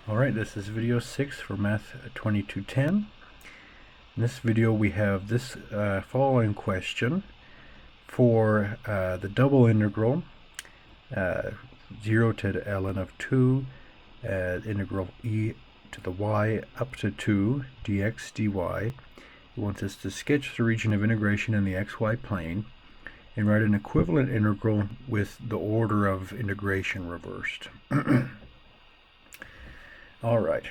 Alright, this is video 6 for Math 2210. In this video we have this following question for the double integral 0 to the ln of 2 integral e to the y up to 2 dx dy. He wants us to sketch the region of integration in the xy plane and write an equivalent integral with the order of integration reversed. Alright,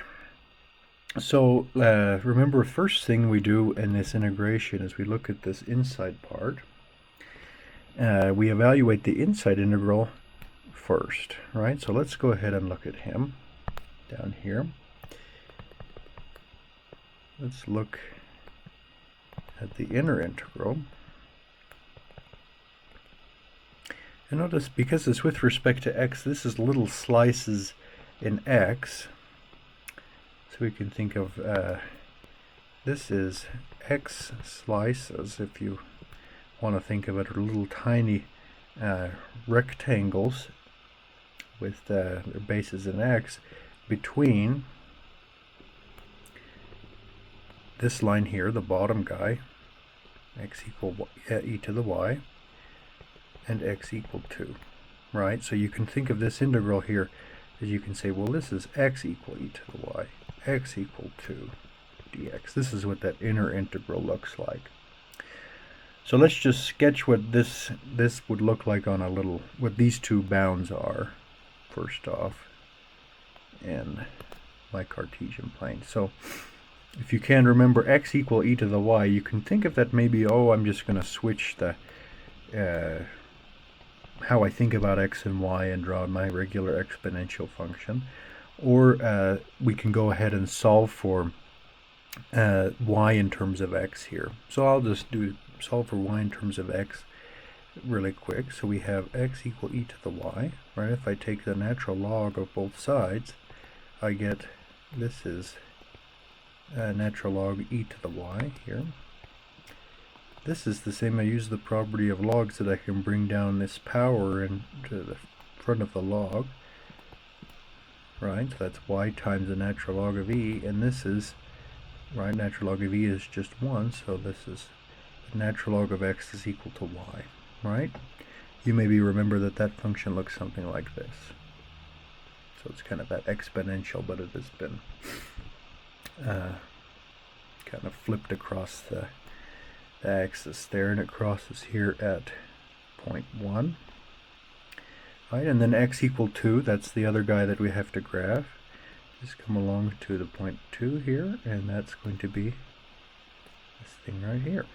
so remember, first thing we do in this integration is we look at this inside part. We evaluate the inside integral first, right? So let's go ahead and look at him down here. Let's look at the inner integral. And notice, because it's with respect to x, this is little slices in x. So we can think of this is x slices, if you want to think of it, are little tiny rectangles with their bases in x between this line here, the bottom guy, x equal e to the y, and x equal 2, right? So you can think of this integral here as you can say, well, this is x equal e to the y, x equal 2 dx. This is what that inner integral looks like. So let's just sketch what this would look like on a little, what these two bounds are, first off, in my Cartesian plane. So if you can remember x equal e to the y, you can think of that maybe, oh, I'm just going to switch the how I think about x and y and draw my regular exponential function. Or we can go ahead and solve for y in terms of x here. So I'll just solve for y in terms of x really quick. So we have x equal e to the y, right? If I take the natural log of both sides, I get, this is natural log e to the y here. This is the same, I use the property of logs that I can bring down this power into the front of the log. Right, so that's y times the natural log of e, and this is, right, natural log of e is just 1, so this is the natural log of x is equal to y, right? You maybe remember that that function looks something like this. So it's kind of that exponential, but it has been kind of flipped across the axis there, and it crosses here at 0.1. Right, and then x equal 2, that's the other guy that we have to graph. Just come along to the point 2 here, and that's going to be this thing right here.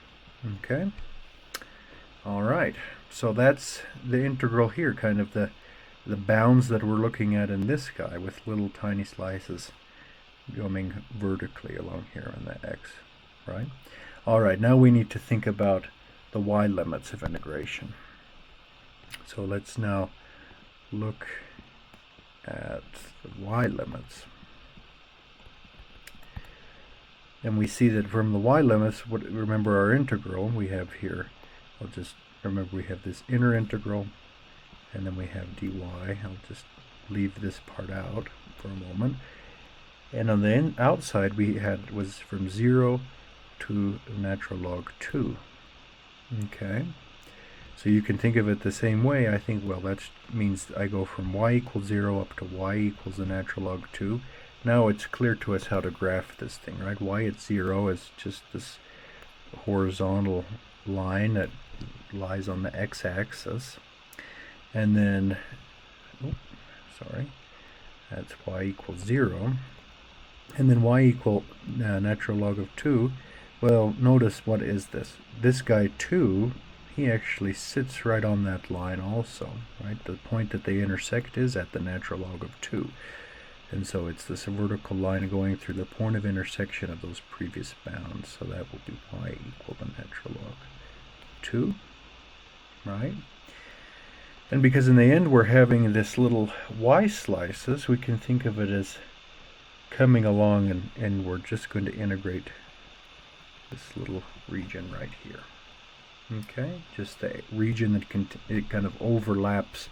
Okay? Alright, so that's the integral here, kind of the bounds that we're looking at in this guy, with little tiny slices going vertically along here on the x, right? Alright, now we need to think about the y limits of integration. So let's now look at the y limits, and we see that from the y limits, remember our integral we have here, I'll just remember we have this inner integral, and then we have dy. I'll just leave this part out for a moment, and on the outside we had was from 0 to natural log 2. Okay, so you can think of it the same way. I think, well, that means I go from y equals 0 up to y equals the natural log 2. Now it's clear to us how to graph this thing, right? Y at 0 is just this horizontal line that lies on the x-axis. And then, that's y equals 0. And then y equal natural log of 2. Well, notice, what is this? This guy 2, he actually sits right on that line also, right? The point that they intersect is at the natural log of 2. And so it's this vertical line going through the point of intersection of those previous bounds. So that will be y equal the natural log 2, right? And because in the end we're having this little y slices, we can think of it as coming along, and we're just going to integrate this little region right here. Okay, just the region that it kind of overlaps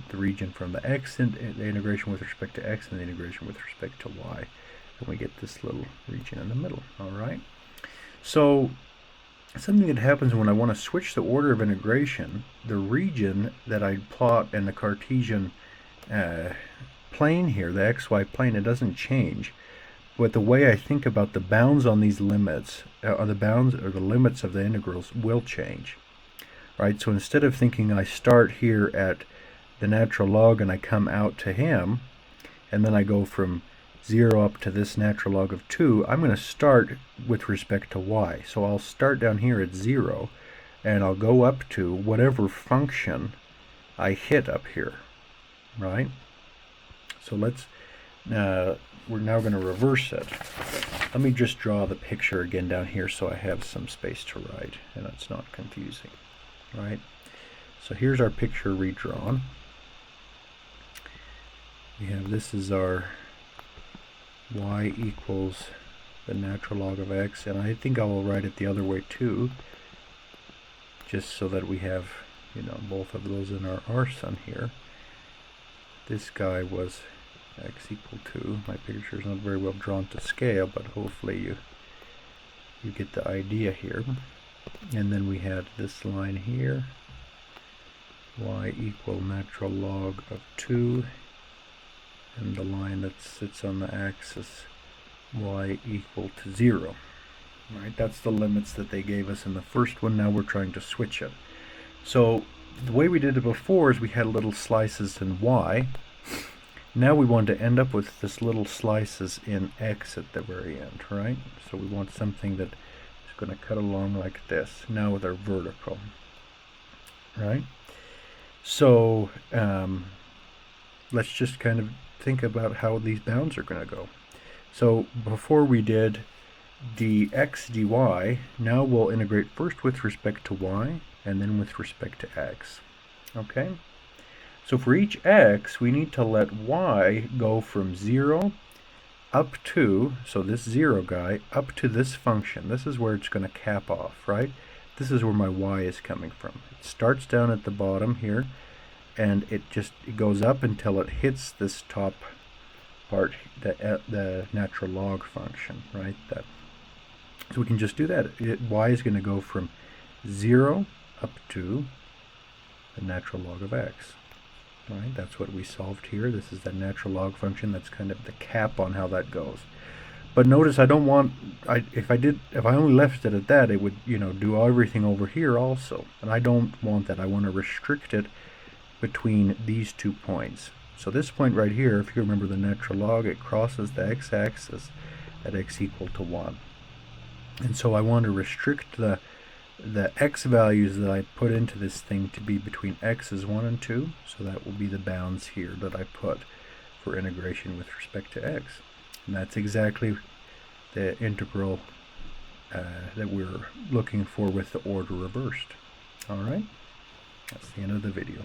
the region from the x and the integration with respect to x and the integration with respect to y. And we get this little region in the middle. All right. So something that happens when I want to switch the order of integration, the region that I plot in the Cartesian plane here, the xy plane, it doesn't change. But the way I think about the bounds on these limits, the bounds or the limits of the integrals will change. Right? So instead of thinking I start here at the natural log and I come out to him, and then I go from 0 up to this natural log of 2, I'm going to start with respect to y. So I'll start down here at 0, and I'll go up to whatever function I hit up here. Right? So let's, we're now going to reverse it. Let me just draw the picture again down here so I have some space to write and it's not confusing. Right? So here's our picture redrawn. We have, this is our y equals the natural log of x, and I think I will write it the other way too, just so that we have, you know, both of those in our arson here. This guy was x equal to, my picture is not very well drawn to scale, but hopefully you get the idea here. And then we had this line here, y equal natural log of 2, and the line that sits on the axis y equal to 0. Right? That's the limits that they gave us in the first one. Now we're trying to switch it. So the way we did it before is we had little slices in y. Now we want to end up with this little slices in x at the very end, right? So we want something that is going to cut along like this, now with our vertical, right? So let's just kind of think about how these bounds are going to go. So before we did dx dy, now we'll integrate first with respect to y and then with respect to x. Okay? So for each x, we need to let y go from 0 up to, so this 0 guy, up to this function. This is where it's going to cap off, right? This is where my y is coming from. It starts down at the bottom here, and it goes up until it hits this top part, the natural log function, right? So we can just do that. Y is going to go from 0 up to the natural log of x. Right? That's what we solved here. This is the natural log function. That's kind of the cap on how that goes. But notice I don't want, if I only left it at that, it would, you know, do everything over here also. And I don't want that. I want to restrict it between these 2 points. So this point right here, if you remember the natural log, it crosses the x-axis at x equal to 1. And so I want to restrict the x values that I put into this thing to be between x's 1 and 2, so that will be the bounds here that I put for integration with respect to x. And that's exactly the integral that we're looking for with the order reversed. Alright, that's the end of the video.